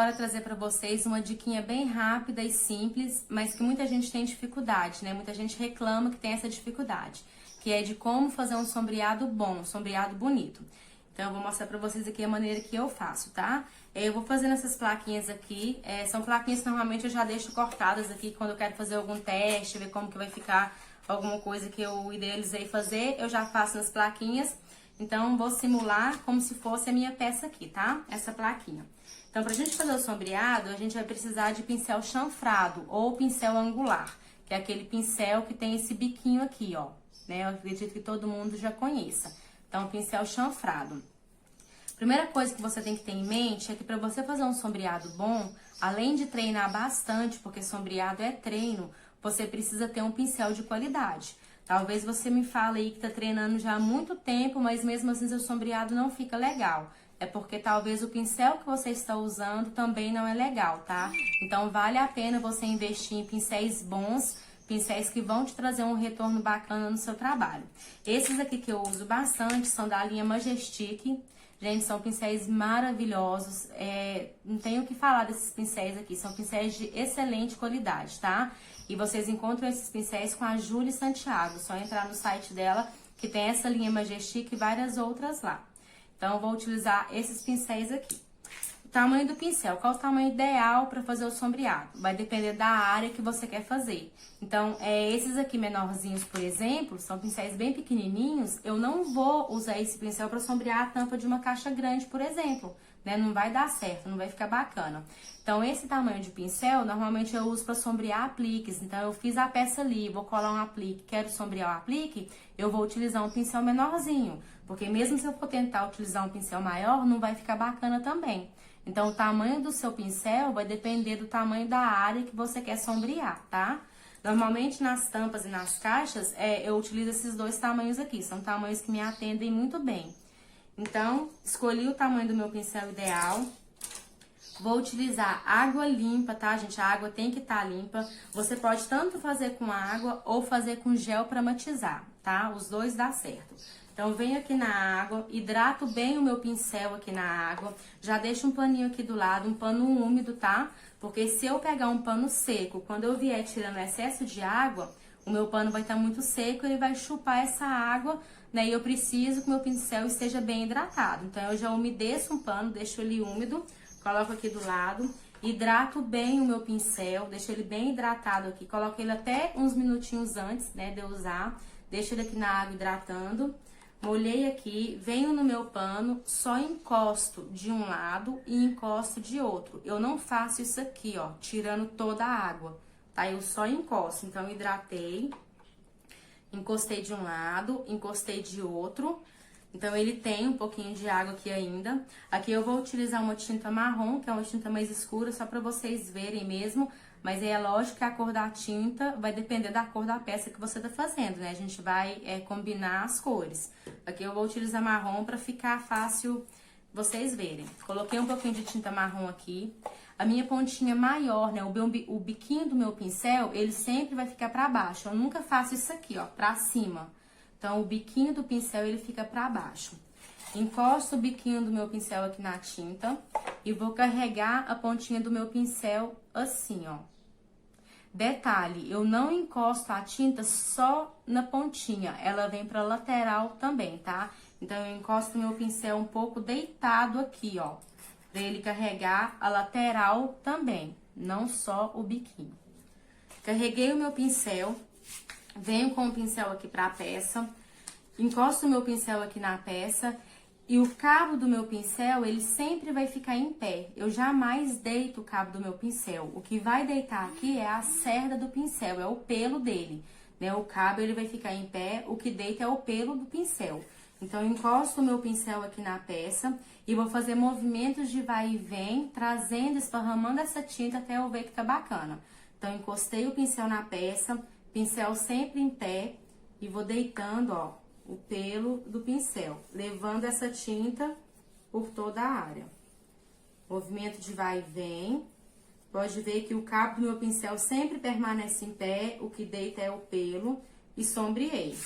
agora trazer para vocês uma diquinha bem rápida e simples, mas que muita gente tem dificuldade, né? Muita gente reclama que tem essa dificuldade, que é de como fazer um sombreado bom, um sombreado bonito. Então, eu vou mostrar pra vocês aqui a maneira que eu faço, tá? Eu vou fazendo essas plaquinhas aqui, são plaquinhas que normalmente eu já deixo cortadas aqui quando eu quero fazer algum teste, ver como que vai ficar alguma coisa que eu idealizei fazer, eu já faço nas plaquinhas. Então, vou simular como se fosse a minha peça aqui, tá? Essa plaquinha. Então, pra gente fazer o sombreado, a gente vai precisar de pincel chanfrado ou pincel angular, que é aquele pincel que tem esse biquinho aqui, ó, né? Eu acredito que todo mundo já conheça. Então, pincel chanfrado. Primeira coisa que você tem que ter em mente é que para você fazer um sombreado bom, além de treinar bastante, porque sombreado é treino, você precisa ter um pincel de qualidade. Talvez você me fale aí que tá treinando já há muito tempo, mas mesmo assim seu sombreado não fica legal. É porque talvez o pincel que você está usando também não é legal, tá? Então vale a pena você investir em pincéis bons, pincéis que vão te trazer um retorno bacana no seu trabalho. Esses aqui que eu uso bastante são da linha Majestic. Gente, são pincéis maravilhosos, não tenho o que falar desses pincéis aqui, são pincéis de excelente qualidade, tá? E vocês encontram esses pincéis com a Júlia Santiago, só entrar no site dela, que tem essa linha Majestic e várias outras lá. Então, eu vou utilizar esses pincéis aqui. O tamanho do pincel, qual o tamanho ideal para fazer o sombreado? Vai depender da área que você quer fazer. Então, esses aqui menorzinhos, por exemplo, são pincéis bem pequenininhos, eu não vou usar esse pincel para sombrear a tampa de uma caixa grande, por exemplo, né? Não vai dar certo, não vai ficar bacana. Então, esse tamanho de pincel, normalmente eu uso para sombrear apliques. Então, eu fiz a peça ali, vou colar um aplique, quero sombrear o aplique, eu vou utilizar um pincel menorzinho, porque mesmo se eu for tentar utilizar um pincel maior, não vai ficar bacana também. Então, o tamanho do seu pincel vai depender do tamanho da área que você quer sombrear, tá? Normalmente, nas tampas e nas caixas, eu utilizo esses dois tamanhos aqui. São tamanhos que me atendem muito bem. Então, escolhi o tamanho do meu pincel ideal. Vou utilizar água limpa, tá, gente? A água tem que estar limpa. Você pode tanto fazer com água ou fazer com gel para matizar, tá? Os dois dá certo. Então, eu venho aqui na água, hidrato bem o meu pincel aqui na água, já deixo um paninho aqui do lado, um pano úmido, tá? Porque se eu pegar um pano seco, quando eu vier tirando excesso de água, o meu pano vai estar muito seco, ele vai chupar essa água, né? E eu preciso que o meu pincel esteja bem hidratado. Então, eu já umedeço um pano, deixo ele úmido, coloco aqui do lado, hidrato bem o meu pincel, deixo ele bem hidratado aqui, coloco ele até uns minutinhos antes, né, de eu usar, deixo ele aqui na água hidratando. Molhei aqui, venho no meu pano, só encosto de um lado e encosto de outro. Eu não faço isso aqui, ó, tirando toda a água, tá? Eu só encosto. Então, hidratei, encostei de um lado, encostei de outro. Então, ele tem um pouquinho de água aqui ainda. Aqui eu vou utilizar uma tinta marrom, que é uma tinta mais escura, só pra vocês verem mesmo. Mas é lógico que a cor da tinta vai depender da cor da peça que você tá fazendo, né? A gente vai combinar as cores. Aqui eu vou utilizar marrom pra ficar fácil vocês verem. Coloquei um pouquinho de tinta marrom aqui. A minha pontinha maior, né? O biquinho do meu pincel, ele sempre vai ficar pra baixo. Eu nunca faço isso aqui, ó, pra cima. Então, o biquinho do pincel, ele fica pra baixo. Encosto o biquinho do meu pincel aqui na tinta e vou carregar a pontinha do meu pincel assim, ó. Detalhe, eu não encosto a tinta só na pontinha, ela vem pra lateral também, tá? Então, eu encosto o meu pincel um pouco deitado aqui, ó, pra ele carregar a lateral também, não só o biquinho. Carreguei o meu pincel, venho com o pincel aqui pra peça, encosto o meu pincel aqui na peça. E o cabo do meu pincel, ele sempre vai ficar em pé. Eu jamais deito o cabo do meu pincel. O que vai deitar aqui é a cerda do pincel, é o pelo dele, né? O cabo, ele vai ficar em pé, o que deita é o pelo do pincel. Então, eu encosto o meu pincel aqui na peça e vou fazer movimentos de vai e vem, trazendo, esparramando essa tinta até eu ver que tá bacana. Então, encostei o pincel na peça, pincel sempre em pé e vou deitando, ó, o pelo do pincel, levando essa tinta por toda a área. Movimento de vai e vem. Pode ver que o cabo do meu pincel sempre permanece em pé, o que deita é o pelo, e sombreei.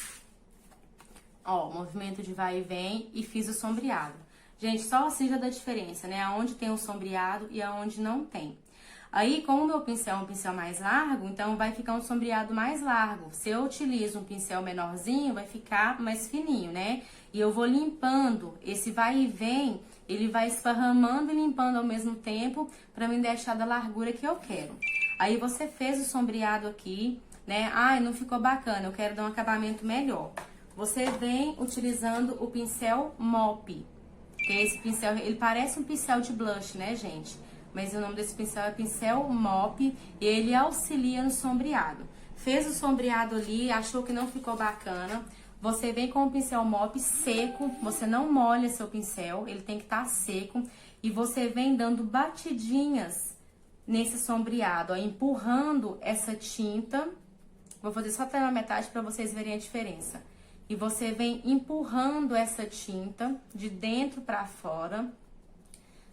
Ó, movimento de vai e vem e fiz o sombreado. Gente, só assim já dá diferença, né? Aonde tem o sombreado e aonde não tem. Aí, como o meu pincel é um pincel mais largo, então vai ficar um sombreado mais largo. Se eu utilizo um pincel menorzinho, vai ficar mais fininho, né? E eu vou limpando, esse vai e vem, ele vai esparramando e limpando ao mesmo tempo para me deixar da largura que eu quero. Aí você fez o sombreado aqui, né? Ai, não ficou bacana, eu quero dar um acabamento melhor. Você vem utilizando o pincel Mop, que é esse pincel, ele parece um pincel de blush, né, gente? Mas o nome desse pincel é pincel Mop e ele auxilia no sombreado. Fez o sombreado ali, achou que não ficou bacana, você vem com o pincel Mop seco, você não molha seu pincel, ele tem que estar seco, e você vem dando batidinhas nesse sombreado, ó, empurrando essa tinta. Vou fazer só até na metade para vocês verem a diferença. E você vem empurrando essa tinta de dentro para fora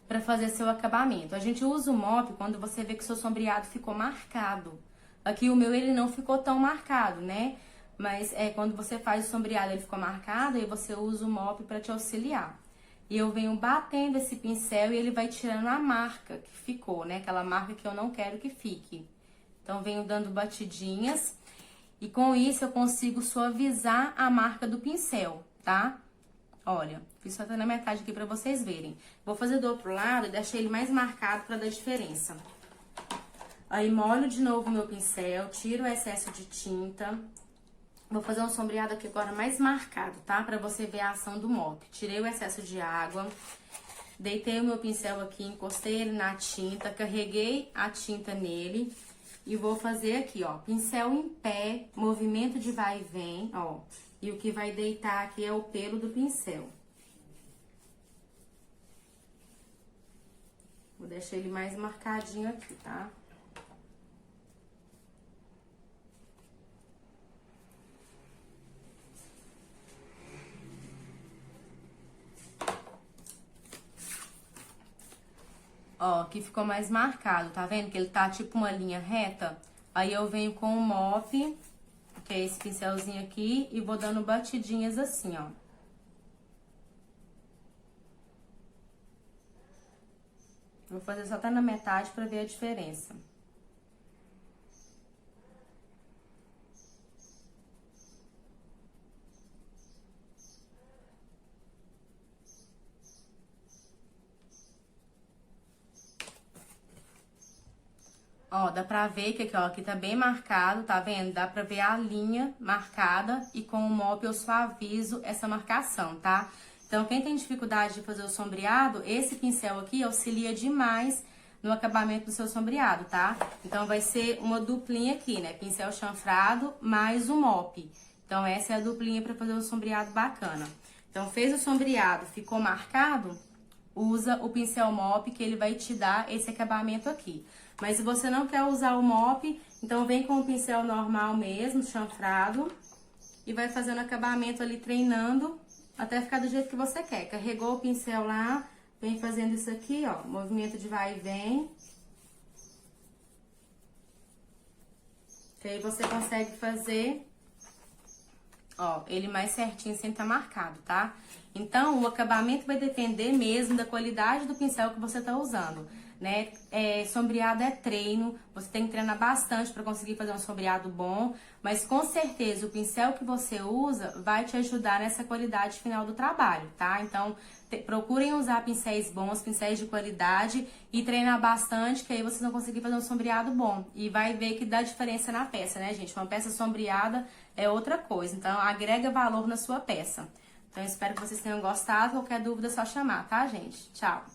para fazer seu acabamento. A gente usa o mop quando você vê que seu sombreado ficou marcado. Aqui o meu ele não ficou tão marcado, né? Mas quando você faz o sombreado ele ficou marcado, e você usa o mop para te auxiliar. E eu venho batendo esse pincel e ele vai tirando a marca que ficou, né? Aquela marca que eu não quero que fique. Então venho dando batidinhas e com isso eu consigo suavizar a marca do pincel, tá? Olha, fiz só até na metade aqui pra vocês verem. Vou fazer do outro lado e deixar ele mais marcado pra dar diferença. Aí molho de novo o meu pincel, tiro o excesso de tinta. Vou fazer um sombreado aqui agora mais marcado, tá? Pra você ver a ação do mop. Tirei o excesso de água, deitei o meu pincel aqui, encostei ele na tinta, carreguei a tinta nele. E vou fazer aqui, ó, pincel em pé, movimento de vai e vem, ó. E o que vai deitar aqui é o pelo do pincel. Vou deixar ele mais marcadinho aqui, tá? Ó, aqui ficou mais marcado, tá vendo? Que ele tá tipo uma linha reta. Aí eu venho com o mop, que é esse pincelzinho aqui, e vou dando batidinhas assim, ó. Vou fazer só até na metade pra ver a diferença. Ó, dá pra ver que aqui, ó, aqui tá bem marcado, tá vendo? Dá pra ver a linha marcada e com o mop eu suavizo essa marcação, tá? Então, quem tem dificuldade de fazer o sombreado, esse pincel aqui auxilia demais no acabamento do seu sombreado, tá? Então, vai ser uma duplinha aqui, né? Pincel chanfrado mais o mop. Então, essa é a duplinha pra fazer um sombreado bacana. Então, fez o sombreado, ficou marcado? Usa o pincel mop que ele vai te dar esse acabamento aqui. Mas se você não quer usar o mop, então vem com o pincel normal mesmo, chanfrado, e vai fazendo acabamento ali, treinando, até ficar do jeito que você quer. Carregou o pincel lá, vem fazendo isso aqui, ó, movimento de vai e vem. Que aí você consegue fazer, ó, ele mais certinho sem estar marcado, tá? Então, o acabamento vai depender mesmo da qualidade do pincel que você tá usando, né? Sombreado é treino, você tem que treinar bastante para conseguir fazer um sombreado bom, mas com certeza o pincel que você usa vai te ajudar nessa qualidade final do trabalho, tá? Então, procurem usar pincéis bons, pincéis de qualidade e treinar bastante, que aí vocês vão conseguir fazer um sombreado bom. E vai ver que dá diferença na peça, né, gente? Uma peça sombreada é outra coisa, então agrega valor na sua peça. Então, eu espero que vocês tenham gostado. Qualquer dúvida é só chamar, tá, gente? Tchau!